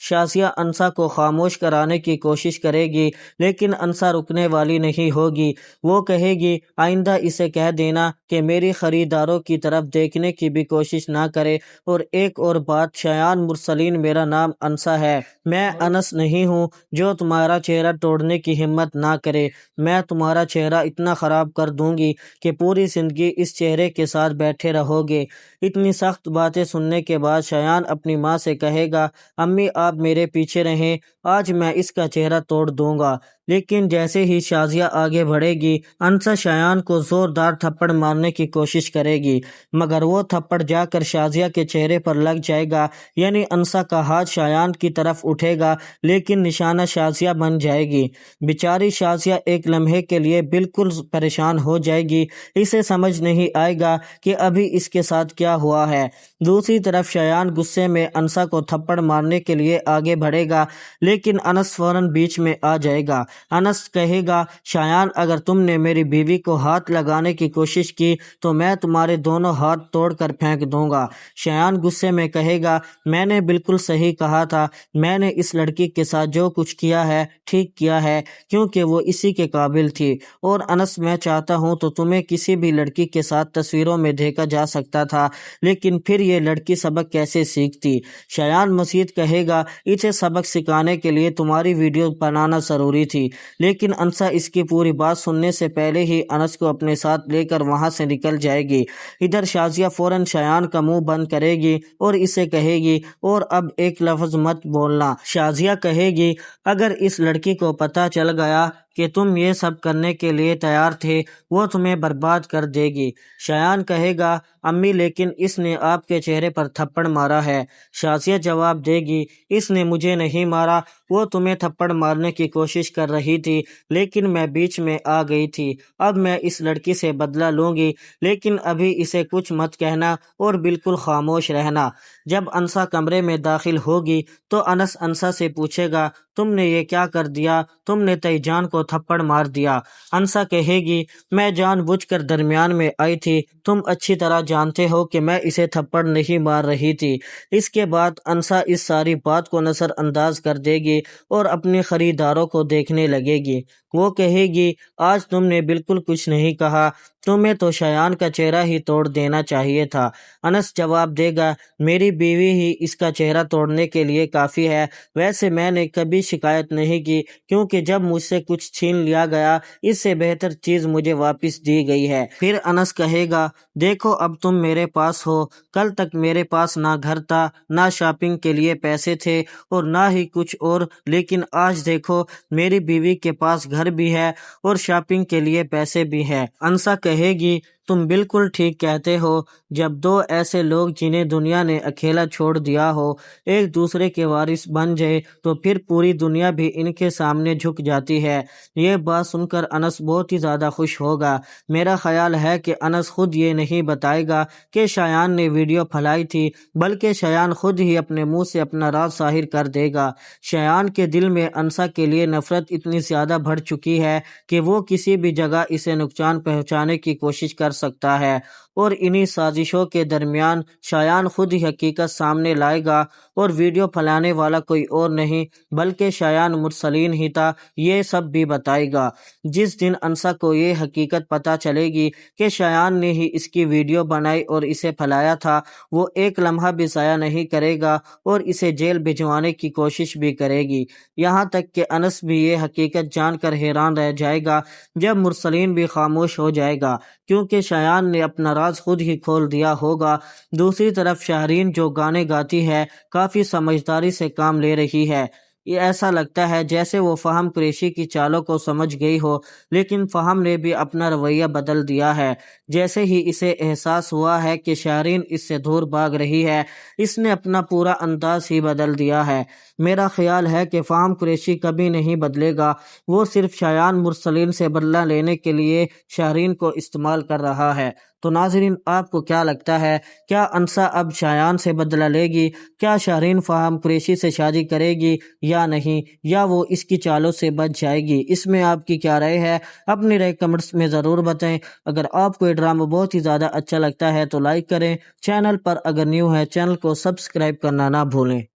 شازیہ انسا کو خاموش کرانے کی کوشش کرے گی لیکن انسا رکنے والی نہیں ہوگی۔ وہ کہے گی آئندہ اسے کہہ دینا کہ میری خریداروں کی طرف دیکھنے کی بھی کوشش نہ کرے، اور ایک اور بات، شایان مرسلین میرا نام انسا ہے، میں انس نہیں ہوں جو تمہارا چہرہ توڑنے کی ہمت نہ کرے۔ میں تمہارا چہرہ اتنا خراب کر دوں گی کہ پوری زندگی اس چہرے کے ساتھ بیٹھے رہو گے۔ اتنی سخت باتیں سننے کے بعد شایان اپنی ماں سے کہے گا امی آپ میرے پیچھے رہیں، آج میں اس کا چہرہ توڑ دوں گا۔ لیکن جیسے ہی شازیہ آگے بڑھے گی انسا شایان کو زوردار تھپڑ مارنے کی کوشش کرے گی، مگر وہ تھپڑ جا کر شازیہ کے چہرے پر لگ جائے گا، یعنی انسا کا ہاتھ شایان کی طرف اٹھے گا لیکن نشانہ شازیہ بن جائے گی۔ بیچاری شازیہ ایک لمحے کے لیے بالکل پریشان ہو جائے گی، اسے سمجھ نہیں آئے گا کہ ابھی اس کے ساتھ کیا ہوا ہے۔ دوسری طرف شایان غصے میں انسا کو تھپڑ مارنے کے لیے آگے بڑھے گا لیکن انس فوراً بیچ میں آ جائے گا۔ انس کہے گا شایان اگر تم نے میری بیوی کو ہاتھ لگانے کی کوشش کی تو میں تمہارے دونوں ہاتھ توڑ کر پھینک دوں گا۔ شایان غصے میں کہے گا میں نے بالکل صحیح کہا تھا، میں نے اس لڑکی کے ساتھ جو کچھ کیا ہے ٹھیک کیا ہے کیونکہ وہ اسی کے قابل تھی، اور انس میں چاہتا ہوں تو تمہیں کسی بھی لڑکی کے ساتھ تصویروں میں دیکھا جا سکتا تھا، لیکن پھر یہ لڑکی سبق کیسے سیکھتی۔ شایان مزید کہے گا اسے سبق سکھانے کے لیے تمہاری ویڈیو بنانا ضروری تھی، لیکن انسا اس کی پوری بات سننے سے پہلے ہی انس کو اپنے ساتھ لے کر وہاں سے نکل جائے گی۔ ادھر شازیہ فوراً شایان کا منہ بند کرے گی اور اسے کہے گی اور اب ایک لفظ مت بولنا۔ شازیہ کہے گی اگر اس لڑکی کو پتہ چل گیا کہ تم یہ سب کرنے کے لیے تیار تھے وہ تمہیں برباد کر دے گی۔ شایان کہے گا امی لیکن اس نے آپ کے چہرے پر تھپڑ مارا ہے۔ شازیہ جواب دے گی اس نے مجھے نہیں مارا، وہ تمہیں تھپڑ مارنے کی کوشش کر رہی تھی لیکن میں بیچ میں آ گئی تھی، اب میں اس لڑکی سے بدلہ لوں گی، لیکن ابھی اسے کچھ مت کہنا اور بالکل خاموش رہنا۔ جب انسا کمرے میں داخل ہوگی تو انس انسا سے پوچھے گا تم نے یہ کیا کر دیا، تم نے تئی جان کو تھپڑ مار دیا۔ انسا کہے گی میں جان بوجھ کر درمیان میں آئی تھی، تم اچھی طرح جانتے ہو کہ میں اسے تھپڑ نہیں مار رہی تھی۔ اس کے بعد انسا اس ساری بات کو نظر انداز کر دے گی اور اپنے خریداروں کو دیکھنے لگے گی۔ وہ کہے گی آج تم نے بالکل کچھ نہیں کہا، تمہیں تو شایان کا چہرہ ہی توڑ دینا چاہیے تھا۔ انس جواب دے گا میری بیوی ہی اس کا چہرہ توڑنے کے لیے کافی ہے، ویسے میں نے کبھی شکایت نہیں کی کیونکہ جب مجھ سے کچھ چھین لیا گیا اس سے بہتر چیز مجھے واپس دی گئی ہے۔ پھر انس کہے گا دیکھو اب تم میرے پاس ہو، کل تک میرے پاس نہ گھر تھا، نہ شاپنگ کے لیے پیسے تھے اور نہ ہی کچھ اور، لیکن آج دیکھو میری بیوی کے پاس گھر بھی ہے اور شاپنگ کے لیے پیسے بھی ہیں۔ انسا کہے گی تم بالکل ٹھیک کہتے ہو، جب دو ایسے لوگ جنہیں دنیا نے اکیلا چھوڑ دیا ہو ایک دوسرے کے وارث بن جائے تو پھر پوری دنیا بھی ان کے سامنے جھک جاتی ہے۔ یہ بات سن کر انس بہت ہی زیادہ خوش ہوگا۔ میرا خیال ہے کہ انس خود یہ نہیں بتائے گا کہ شایان نے ویڈیو پھیلائی تھی، بلکہ شایان خود ہی اپنے منہ سے اپنا راز ظاہر کر دے گا۔ شایان کے دل میں انسا کے لیے نفرت اتنی زیادہ بڑھ چکی ہے کہ وہ کسی بھی جگہ اسے نقصان پہنچانے کی کوشش کر سکتا ہے، اور انہی سازشوں کے درمیان شایان خود ہی حقیقت سامنے لائے گا اور ویڈیو پھیلانے والا کوئی اور نہیں بلکہ شایان مرسلین ہی تھا، یہ سب بھی بتائے گا۔ جس دن انسا کو یہ حقیقت پتہ چلے گی کہ شایان نے ہی اس کی ویڈیو بنائی اور اسے پھیلایا تھا، وہ ایک لمحہ بھی ضائع نہیں کرے گا اور اسے جیل بھجوانے کی کوشش بھی کرے گی۔ یہاں تک کہ انس بھی یہ حقیقت جان کر حیران رہ جائے گا جب مرسلین بھی خاموش ہو جائے گا کیونکہ شایان نے اپنا راز خود ہی کھول دیا ہوگا۔ دوسری طرف شہرین جو گانے گاتی ہے کافی سمجھداری سے کام لے رہی ہے، یہ ایسا لگتا ہے جیسے وہ فہم قریشی کی چالوں کو سمجھ گئی ہو، لیکن فہم نے بھی اپنا رویہ بدل دیا ہے۔ جیسے ہی اسے احساس ہوا ہے کہ شہرین اس سے دور بھاگ رہی ہے اس نے اپنا پورا انداز ہی بدل دیا ہے۔ میرا خیال ہے کہ فہم قریشی کبھی نہیں بدلے گا، وہ صرف شایان مرسلین سے بدلہ لینے کے لیے شہرین کو استعمال کر رہا ہے۔ تو ناظرین آپ کو کیا لگتا ہے، کیا انسا اب شایان سے بدلہ لے گی؟ کیا شہرین فاہم قریشی سے شادی کرے گی یا نہیں، یا وہ اس کی چالوں سے بچ جائے گی؟ اس میں آپ کی کیا رائے ہے؟ اپنی رائے کمنٹس میں ضرور بتائیں۔ اگر آپ کو یہ ڈرامہ بہت ہی زیادہ اچھا لگتا ہے تو لائک کریں، چینل پر اگر نیو ہے چینل کو سبسکرائب کرنا نہ بھولیں۔